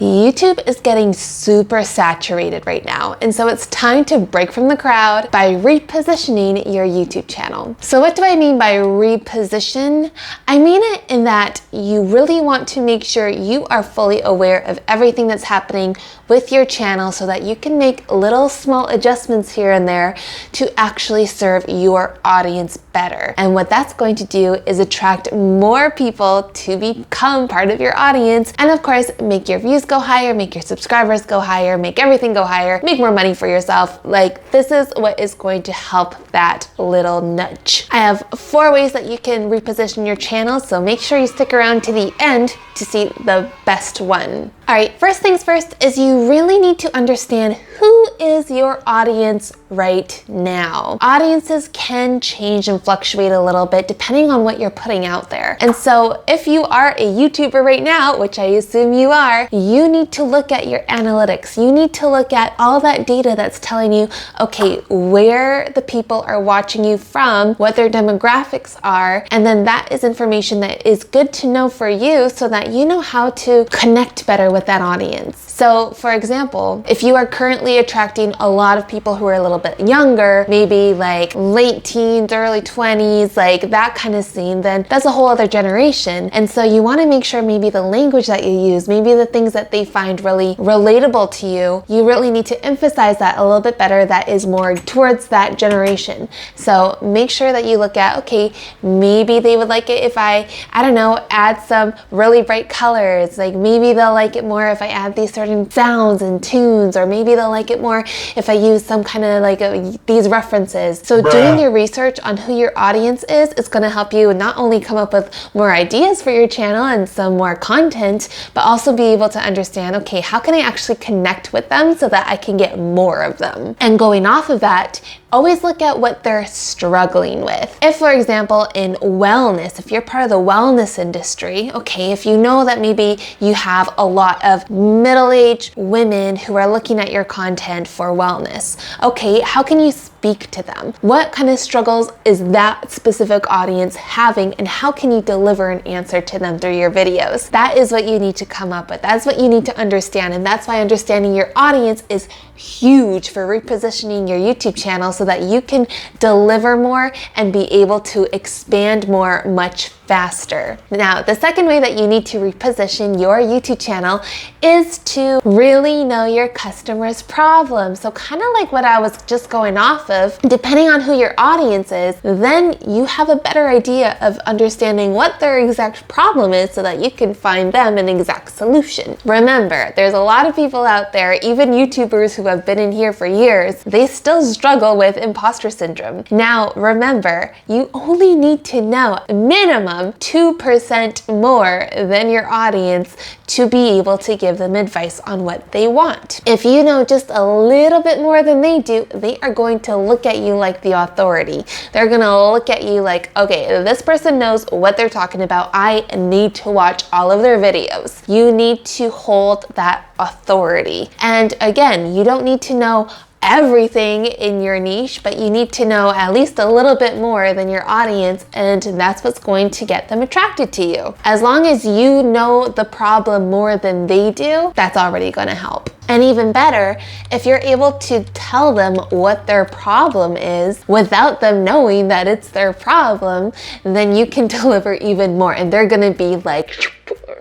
YouTube is getting super saturated right now, and so it's time to break from the crowd by repositioning your YouTube channel. So what do I mean by reposition? I mean it in that you really want to make sure you are fully aware of everything that's happening with your channel so that you can make little small adjustments here and there to actually serve your audience better. And what that's going to do is attract more people to become part of your audience, and of course make your views go higher, make your subscribers go higher, make everything go higher, make more money for yourself. Like, this is what is going to help that little nudge. I have 4 ways that you can reposition your channel, so make sure you stick around to the end to see the best one. All right, first things first is you really need to understand who is your audience right now. Audiences can change and fluctuate a little bit depending on what you're putting out there. And so if you are a YouTuber right now, which I assume you are, you need to look at your analytics. You need to look at all that data that's telling you, okay, where the people are watching you from, what their demographics are, and then that is information that is good to know for you so that you know how to connect better with that audience. So for example, if you are currently attracting a lot of people who are a little bit younger, maybe like late teens, early 20s, like that kind of scene, then that's a whole other generation. And so you want to make sure maybe the language that you use, maybe the things that they find really relatable to you, you really need to emphasize that a little bit better that is more towards that generation. So make sure that you look at, okay, maybe they would like it if I don't know, add some really bright colors. Like maybe they'll like it more if I add these certain sounds and tunes, or maybe they'll like it more if I use some kind of like these references. So doing your research on who your audience is going to help you not only come up with more ideas for your channel and some more content, but also be able to understand, okay, how can I actually connect with them so that I can get more of them? And going off of that, always look at what they're struggling with. If, for example, in wellness, if you're part of the wellness industry, okay, if you know that maybe you have a lot of middle-aged women who are looking at your content for wellness, okay, how can you speak to them? What kind of struggles is that specific audience having, and how can you deliver an answer to them through your videos? That is what you need to come up with. That's what you need to understand, and that's why understanding your audience is huge for repositioning your YouTube channel so that you can deliver more and be able to expand more much faster. Now, the second way that you need to reposition your YouTube channel is to really know your customers' problems. So kind of like what I was just going off of, depending on who your audience is, then you have a better idea of understanding what their exact problem is so that you can find them an exact solution. Remember, there's a lot of people out there, even YouTubers who have been in here for years, they still struggle with imposter syndrome. Now, remember, you only need to know minimum 2% more than your audience to be able to give them advice on what they want. If you know just a little bit more than they do, they are going to look at you like the authority. They're gonna look at you like, okay, this person knows what they're talking about. I need to watch all of their videos. You need to hold that authority. And again, you don't need to know everything in your niche, but you need to know at least a little bit more than your audience, and that's what's going to get them attracted to you. As long as you know the problem more than they do, that's already going to help. And even better, if you're able to tell them what their problem is without them knowing that it's their problem, then you can deliver even more, and they're going to be like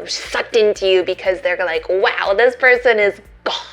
sucked into you because they're like, wow, this person is God.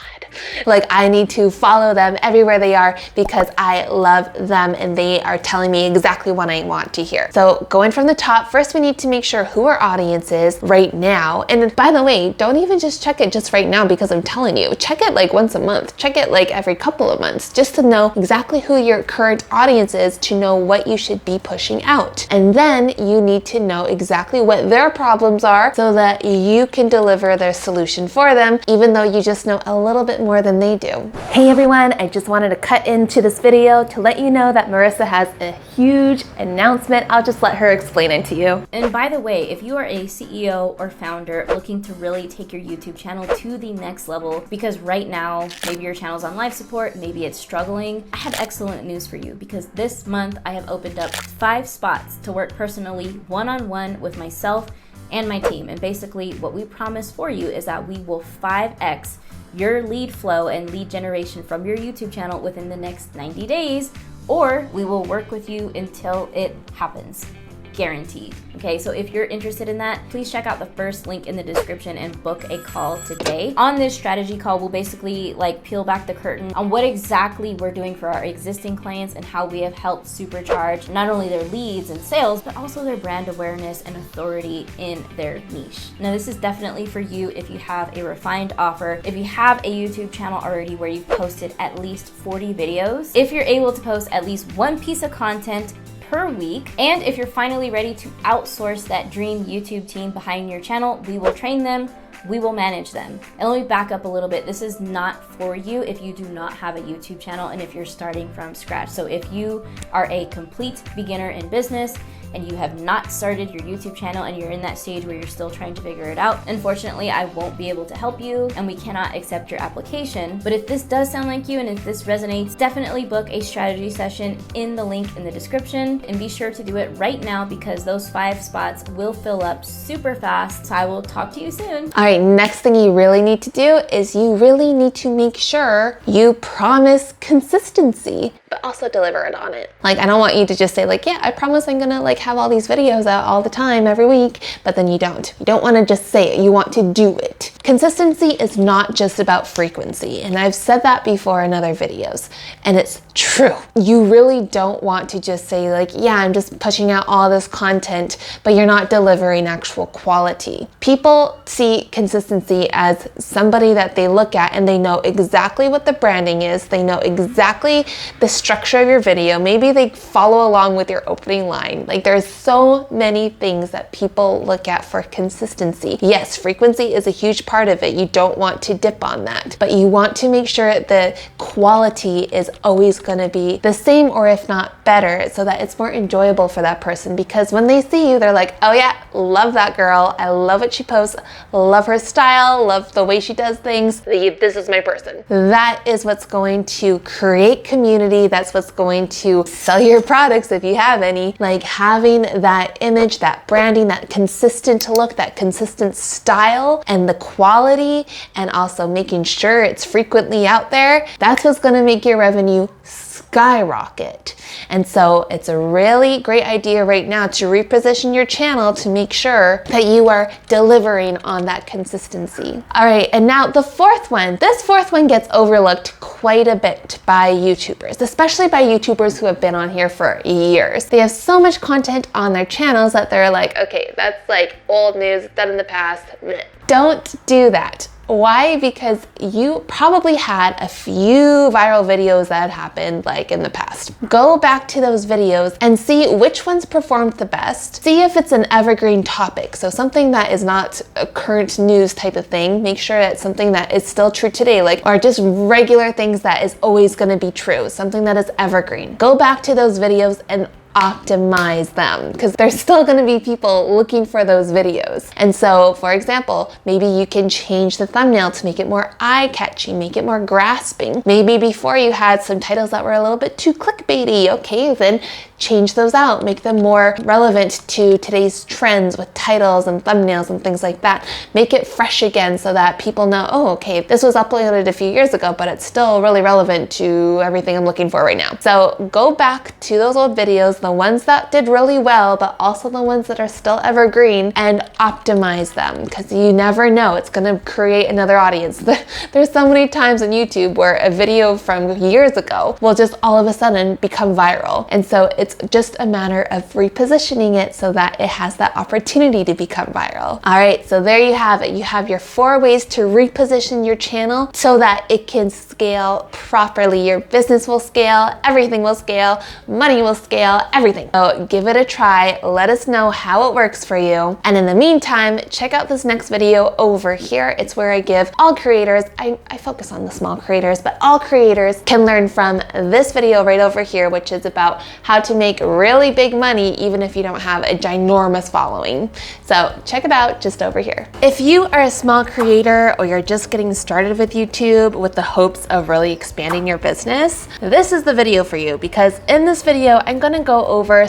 Like, I need to follow them everywhere they are because I love them and they are telling me exactly what I want to hear. So going from the top, first we need to make sure who our audience is right now. And by the way, don't even just check it just right now because I'm telling you. Check it like once a month. Check it like every couple of months just to know exactly who your current audience is, to know what you should be pushing out. And then you need to know exactly what their problems are so that you can deliver their solution for them, even though you just know a little bit more than they do. Hey everyone, I just wanted to cut into this video to let you know that Marissa has a huge announcement. I'll just let her explain it to you. And by the way, if you are a CEO or founder looking to really take your YouTube channel to the next level, because right now, maybe your channel's on life support, maybe it's struggling, I have excellent news for you because this month I have opened up 5 spots to work personally one-on-one with myself and my team. And basically what we promise for you is that we will 5x your lead flow and lead generation from your YouTube channel within the next 90 days, or we will work with you until it happens. Guaranteed. Okay, so if you're interested in that, please check out the first link in the description and book a call today. On this strategy call, we'll basically like peel back the curtain on what exactly we're doing for our existing clients and how we have helped supercharge not only their leads and sales, but also their brand awareness and authority in their niche. Now, this is definitely for you if you have a refined offer, if you have a YouTube channel already where you've posted at least 40 videos, if you're able to post at least one piece of content per week, and if you're finally ready to outsource that dream YouTube team behind your channel, we will train them, we will manage them. And let me back up a little bit. This is not for you if you do not have a YouTube channel and if you're starting from scratch. So if you are a complete beginner in business and you have not started your YouTube channel and you're in that stage where you're still trying to figure it out, unfortunately, I won't be able to help you and we cannot accept your application. But if this does sound like you and if this resonates, definitely book a strategy session in the link in the description, and be sure to do it right now because those 5 spots will fill up super fast. So I will talk to you soon. All right, next thing you really need to do is you really need to make sure you promise consistency, but also deliver it on it. Like, I don't want you to just say like, yeah, I promise I'm gonna like have all these videos out all the time every week, but then you don't. You don't want to just say it, you want to do it. Consistency is not just about frequency, and I've said that before in other videos, and it's true. You really don't want to just say like, yeah, I'm just pushing out all this content, but you're not delivering actual quality. People see consistency as somebody that they look at and they know exactly what the branding is, they know exactly the structure of your video, maybe they follow along with your opening line. Like, there's so many things that people look at for consistency. Yes, frequency is a huge part of it. You don't want to dip on that, but you want to make sure the quality is always going to be the same, or if not better, so that it's more enjoyable for that person, because when they see you, they're like, oh yeah, love that girl. I love what she posts, love her style, love the way she does things. This is my person. That is what's going to create community. That's what's going to sell your products if you have any. Like, having that image, that branding, that consistent look, that consistent style, and the quality, and also making sure it's frequently out there, that's what's going to make your revenue skyrocket. And so it's a really great idea right now to reposition your channel to make sure that you are delivering on that consistency. All right, and now the fourth one. This fourth one gets overlooked quite a bit by YouTubers, especially by YouTubers who have been on here for years. They have so much content on their channels that they're like, okay, that's like old news, done in the past. Blech. Don't do that. Why? Because you probably had a few viral videos that happened like in the past. Go back to those videos and see which ones performed the best. See if it's an evergreen topic. So something that is not a current news type of thing. Make sure it's something that is still true today, like, or just regular things that is always going to be true. Something that is evergreen. Go back to those videos and optimize them, because there's still going to be people looking for those videos. And so, for example, maybe you can change the thumbnail to make it more eye-catching, make it more grasping. Maybe before you had some titles that were a little bit too clickbaity. Okay, then change those out, make them more relevant to today's trends with titles and thumbnails and things like that. Make it fresh again so that people know, oh, okay, this was uploaded a few years ago, but it's still really relevant to everything I'm looking for right now. So go back to those old videos, the ones that did really well, but also the ones that are still evergreen, and optimize them, because you never know, it's going to create another audience. There's so many times on YouTube where a video from years ago will just all of a sudden become viral. And so it's just a matter of repositioning it so that it has that opportunity to become viral. All right, so there you have it. You have your 4 ways to reposition your channel so that it can scale properly. Your business will scale, everything will scale, money will scale, everything. So give it a try. Let us know how it works for you. And in the meantime, check out this next video over here. It's where I give all creators, I focus on the small creators, but all creators can learn from this video right over here, which is about how to make really big money even if you don't have a ginormous following. So check it out just over here. If you are a small creator or you're just getting started with YouTube with the hopes of really expanding your business, this is the video for you, because in this video, I'm going to go over